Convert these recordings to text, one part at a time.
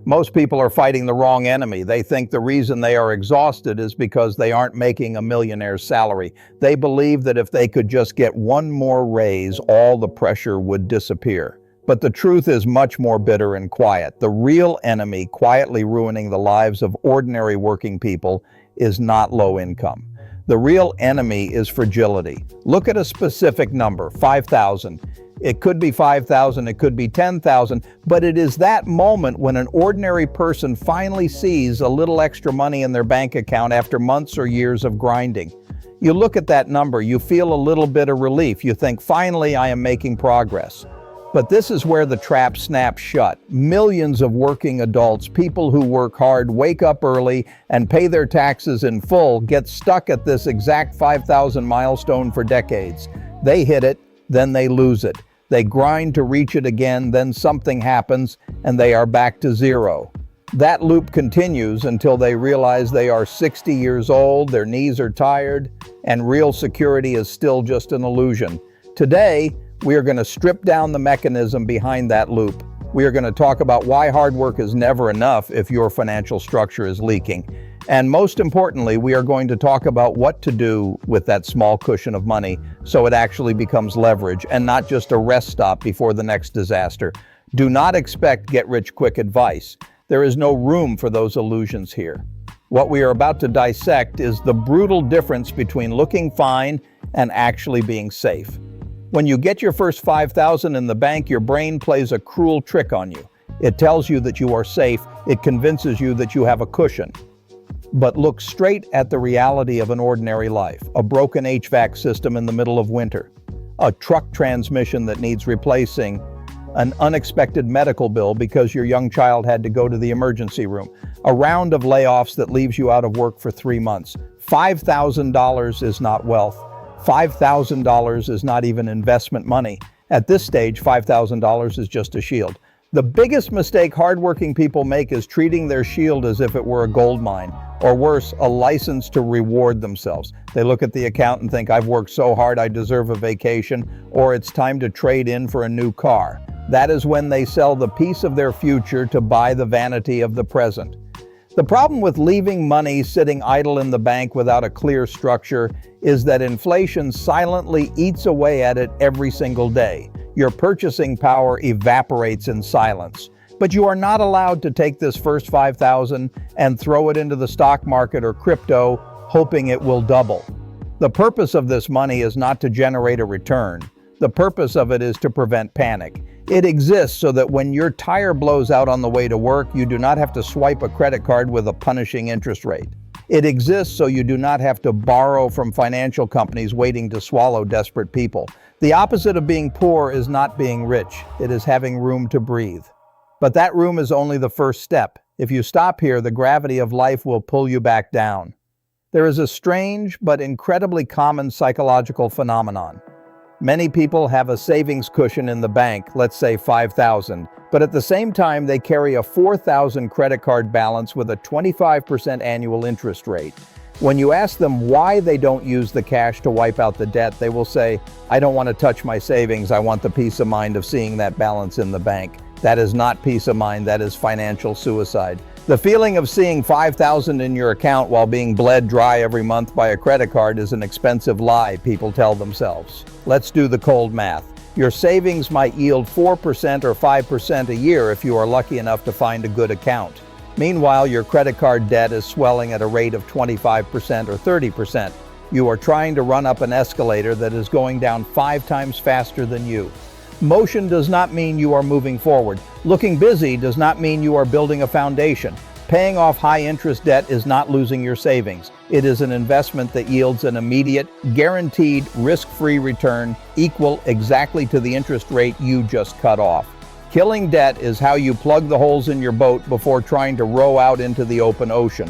Most people are fighting the wrong enemy. They think the reason they are exhausted is because they aren't making a millionaire's salary. They believe that if they could just get one more raise, all the pressure would disappear. But the truth is much more bitter and quiet. The real enemy quietly ruining the lives of ordinary working people is not low income. The real enemy is fragility. Look at a specific number, 5,000. It could be 5,000, it could be 10,000, but it is that moment when an ordinary person finally sees a little extra money in their bank account after months or years of grinding. You look at that number, you feel a little bit of relief. You think, finally, I am making progress. But this is where the trap snaps shut. Millions of working adults, people who work hard, wake up early, and pay their taxes in full, get stuck at this exact 5,000 milestone for decades. They hit it, then they lose it. They grind to reach it again, then something happens, and they are back to zero. That loop continues until they realize they are 60 years old, their knees are tired, and real security is still just an illusion. Today, we are going to strip down the mechanism behind that loop. We are going to talk about why hard work is never enough if your financial structure is leaking. And most importantly, we are going to talk about what to do with that small cushion of money so it actually becomes leverage and not just a rest stop before the next disaster. Do not expect get-rich-quick advice. There is no room for those illusions here. What we are about to dissect is the brutal difference between looking fine and actually being safe. When you get your first 5,000 in the bank, your brain plays a cruel trick on you. It tells you that you are safe. It convinces you that you have a cushion. But look straight at the reality of an ordinary life. A broken HVAC system in the middle of winter. A truck transmission that needs replacing. An unexpected medical bill because your young child had to go to the emergency room. A round of layoffs that leaves you out of work for 3 months. $5,000 is not wealth. $5,000 is not even investment money. At this stage, $5,000 is just a shield. The biggest mistake hardworking people make is treating their shield as if it were a gold mine, or worse, a license to reward themselves. They look at the account and think, I've worked so hard I deserve a vacation, or it's time to trade in for a new car. That is when they sell the piece of their future to buy the vanity of the present. The problem with leaving money sitting idle in the bank without a clear structure is that inflation silently eats away at it every single day. Your purchasing power evaporates in silence. But you are not allowed to take this first 5,000 and throw it into the stock market or crypto, hoping it will double. The purpose of this money is not to generate a return. The purpose of it is to prevent panic. It exists so that when your tire blows out on the way to work, you do not have to swipe a credit card with a punishing interest rate. It exists so you do not have to borrow from financial companies waiting to swallow desperate people. The opposite of being poor is not being rich. It is having room to breathe. But that room is only the first step. If you stop here, the gravity of life will pull you back down. There is a strange but incredibly common psychological phenomenon. Many people have a savings cushion in the bank, let's say 5,000, but at the same time they carry a 4,000 credit card balance with a 25% annual interest rate. When you ask them why they don't use the cash to wipe out the debt, they will say, I don't want to touch my savings, I want the peace of mind of seeing that balance in the bank. That is not peace of mind, that is financial suicide. The feeling of seeing 5,000 in your account while being bled dry every month by a credit card is an expensive lie people tell themselves. Let's do the cold math. Your savings might yield 4% or 5% a year if you are lucky enough to find a good account. Meanwhile, your credit card debt is swelling at a rate of 25% or 30%. You are trying to run up an escalator that is going down 5 times faster than you. Motion does not mean you are moving forward. Looking busy does not mean you are building a foundation. Paying off high-interest debt is not losing your savings. It is an investment that yields an immediate, guaranteed, risk-free return equal exactly to the interest rate you just cut off. Killing debt is how you plug the holes in your boat before trying to row out into the open ocean.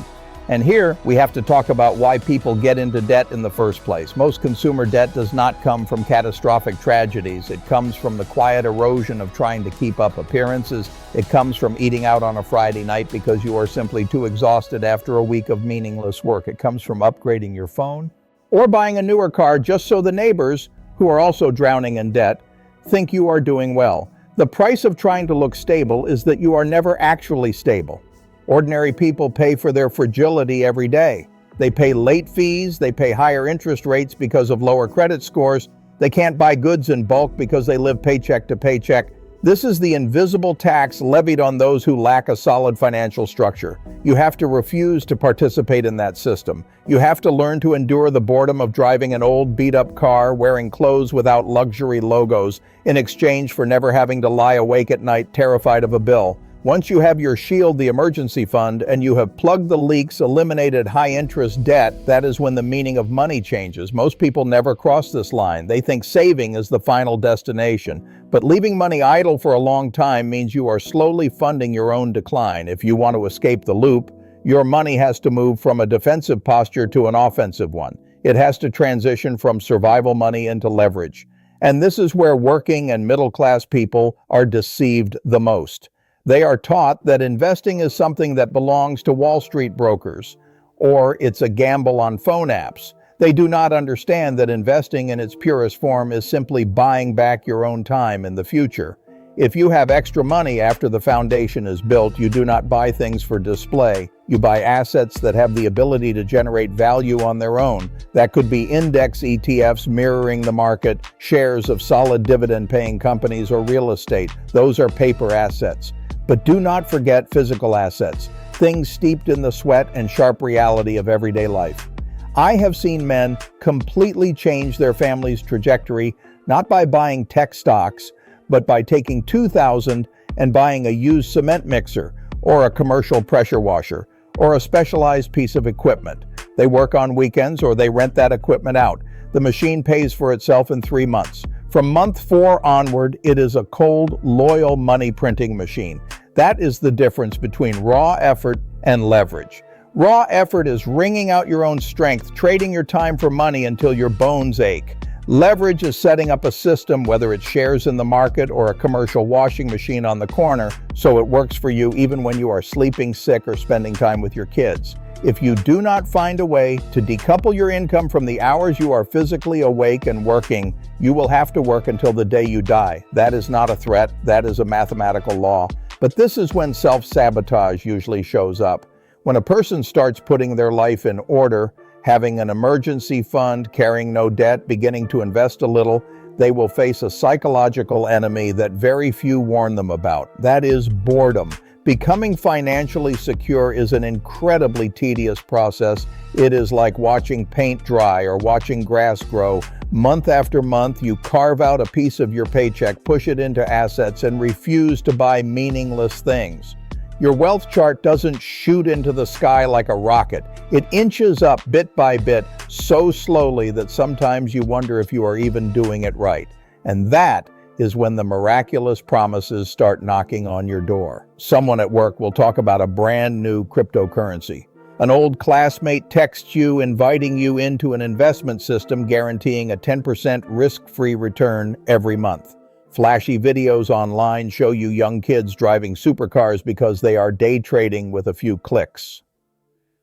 And here, we have to talk about why people get into debt in the first place. Most consumer debt does not come from catastrophic tragedies. It comes from the quiet erosion of trying to keep up appearances. It comes from eating out on a Friday night because you are simply too exhausted after a week of meaningless work. It comes from upgrading your phone or buying a newer car just so the neighbors, who are also drowning in debt, think you are doing well. The price of trying to look stable is that you are never actually stable. Ordinary people pay for their fragility every day. They pay late fees, they pay higher interest rates because of lower credit scores, they can't buy goods in bulk because they live paycheck to paycheck. This is the invisible tax levied on those who lack a solid financial structure. You have to refuse to participate in that system. You have to learn to endure the boredom of driving an old beat-up car, wearing clothes without luxury logos, in exchange for never having to lie awake at night terrified of a bill. Once you have your shield, the emergency fund, and you have plugged the leaks, eliminated high-interest debt, that is when the meaning of money changes. Most people never cross this line. They think saving is the final destination. But leaving money idle for a long time means you are slowly funding your own decline. If you want to escape the loop, your money has to move from a defensive posture to an offensive one. It has to transition from survival money into leverage. And this is where working and middle-class people are deceived the most. They are taught that investing is something that belongs to Wall Street brokers, or it's a gamble on phone apps. They do not understand that investing in its purest form is simply buying back your own time in the future. If you have extra money after the foundation is built, you do not buy things for display. You buy assets that have the ability to generate value on their own. That could be index ETFs mirroring the market, shares of solid dividend-paying companies, or real estate. Those are paper assets. But do not forget physical assets, things steeped in the sweat and sharp reality of everyday life. I have seen men completely change their family's trajectory, not by buying tech stocks, but by taking $2,000 and buying a used cement mixer, or a commercial pressure washer, or a specialized piece of equipment. They work on weekends or they rent that equipment out. The machine pays for itself in 3 months. From month 4 onward, it is a cold, loyal money printing machine. That is the difference between raw effort and leverage. Raw effort is wringing out your own strength, trading your time for money until your bones ache. Leverage is setting up a system, whether it's shares in the market or a commercial washing machine on the corner, so it works for you even when you are sleeping sick or spending time with your kids. If you do not find a way to decouple your income from the hours you are physically awake and working, you will have to work until the day you die. That is not a threat, that is a mathematical law. But this is when self-sabotage usually shows up. When a person starts putting their life in order, having an emergency fund, carrying no debt, beginning to invest a little, they will face a psychological enemy that very few warn them about. That is boredom. Becoming financially secure is an incredibly tedious process. It is like watching paint dry or watching grass grow. Month after month, you carve out a piece of your paycheck, push it into assets, and refuse to buy meaningless things. Your wealth chart doesn't shoot into the sky like a rocket. It inches up bit by bit, so slowly that sometimes you wonder if you are even doing it right. And that is when the miraculous promises start knocking on your door. Someone at work will talk about a brand new cryptocurrency. An old classmate texts you inviting you into an investment system guaranteeing a 10% risk-free return every month. Flashy videos online show you young kids driving supercars because they are day trading with a few clicks.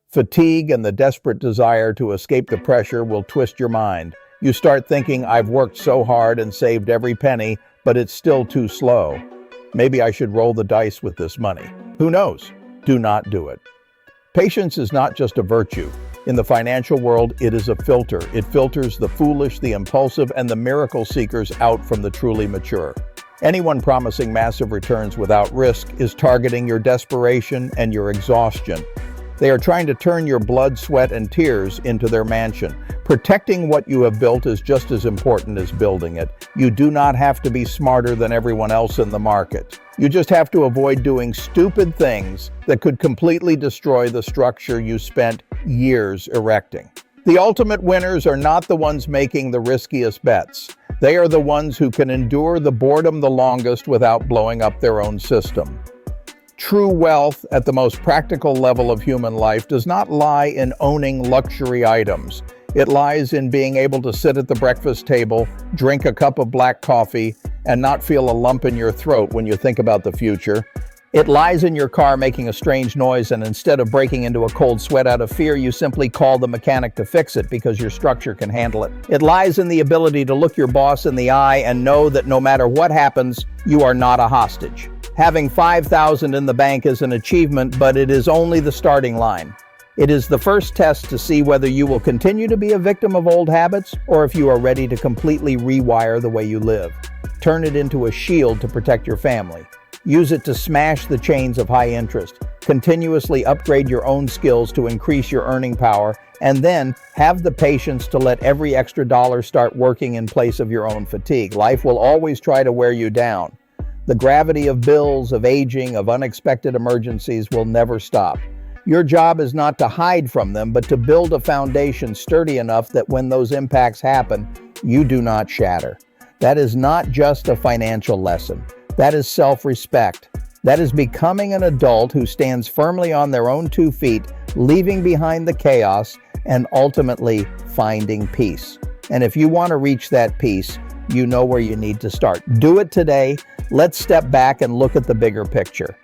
Fatigue and the desperate desire to escape the pressure will twist your mind. You start thinking, I've worked so hard and saved every penny, but it's still too slow. Maybe I should roll the dice with this money. Who knows? Do not do it. Patience is not just a virtue. In the financial world, it is a filter. It filters the foolish, the impulsive, and the miracle seekers out from the truly mature. Anyone promising massive returns without risk is targeting your desperation and your exhaustion. They are trying to turn your blood, sweat, and tears into their mansion. Protecting what you have built is just as important as building it. You do not have to be smarter than everyone else in the market. You just have to avoid doing stupid things that could completely destroy the structure you spent years erecting. The ultimate winners are not the ones making the riskiest bets. They are the ones who can endure the boredom the longest without blowing up their own system. True wealth at the most practical level of human life does not lie in owning luxury items. It lies in being able to sit at the breakfast table, drink a cup of black coffee, and not feel a lump in your throat when you think about the future. It lies in your car making a strange noise, and instead of breaking into a cold sweat out of fear, you simply call the mechanic to fix it because your structure can handle it. It lies in the ability to look your boss in the eye and know that no matter what happens, you are not a hostage. Having $5,000 in the bank is an achievement, but it is only the starting line. It is the first test to see whether you will continue to be a victim of old habits or if you are ready to completely rewire the way you live. Turn it into a shield to protect your family. Use it to smash the chains of high interest. Continuously upgrade your own skills to increase your earning power, and then have the patience to let every extra dollar start working in place of your own fatigue. Life will always try to wear you down. The gravity of bills, of aging, of unexpected emergencies will never stop. Your job is not to hide from them, but to build a foundation sturdy enough that when those impacts happen, you do not shatter. That is not just a financial lesson. That is self-respect. That is becoming an adult who stands firmly on their own 2 feet, leaving behind the chaos, and ultimately finding peace. And if you want to reach that peace, you know where you need to start. Do it today. Let's step back and look at the bigger picture.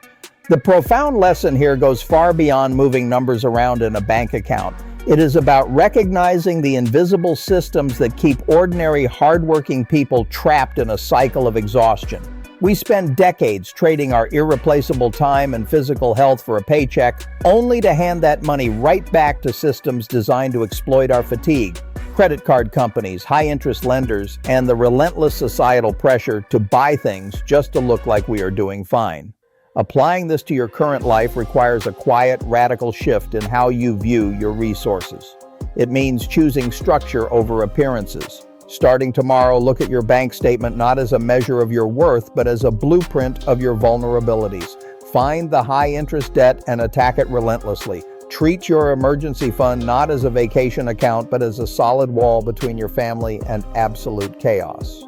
The profound lesson here goes far beyond moving numbers around in a bank account. It is about recognizing the invisible systems that keep ordinary, hardworking people trapped in a cycle of exhaustion. We spend decades trading our irreplaceable time and physical health for a paycheck, only to hand that money right back to systems designed to exploit our fatigue. Credit card companies, high-interest lenders, and the relentless societal pressure to buy things just to look like we are doing fine. Applying this to your current life requires a quiet, radical shift in how you view your resources. It means choosing structure over appearances. Starting tomorrow, look at your bank statement not as a measure of your worth, but as a blueprint of your vulnerabilities. Find the high-interest debt and attack it relentlessly. Treat your emergency fund not as a vacation account, but as a solid wall between your family and absolute chaos.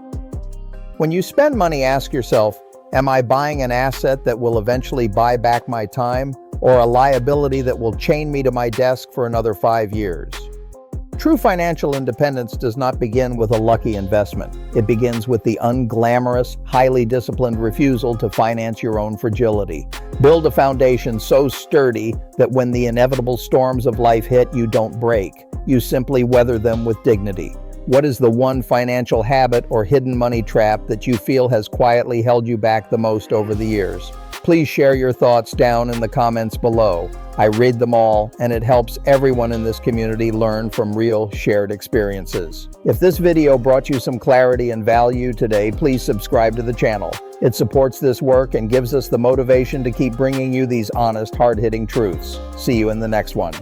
When you spend money, ask yourself, am I buying an asset that will eventually buy back my time, or a liability that will chain me to my desk for another 5 years? True financial independence does not begin with a lucky investment. It begins with the unglamorous, highly disciplined refusal to finance your own fragility. Build a foundation so sturdy that when the inevitable storms of life hit, you don't break. You simply weather them with dignity. What is the one financial habit or hidden money trap that you feel has quietly held you back the most over the years? Please share your thoughts down in the comments below. I read them all, and it helps everyone in this community learn from real shared experiences. If this video brought you some clarity and value today, please subscribe to the channel. It supports this work and gives us the motivation to keep bringing you these honest, hard-hitting truths. See you in the next one.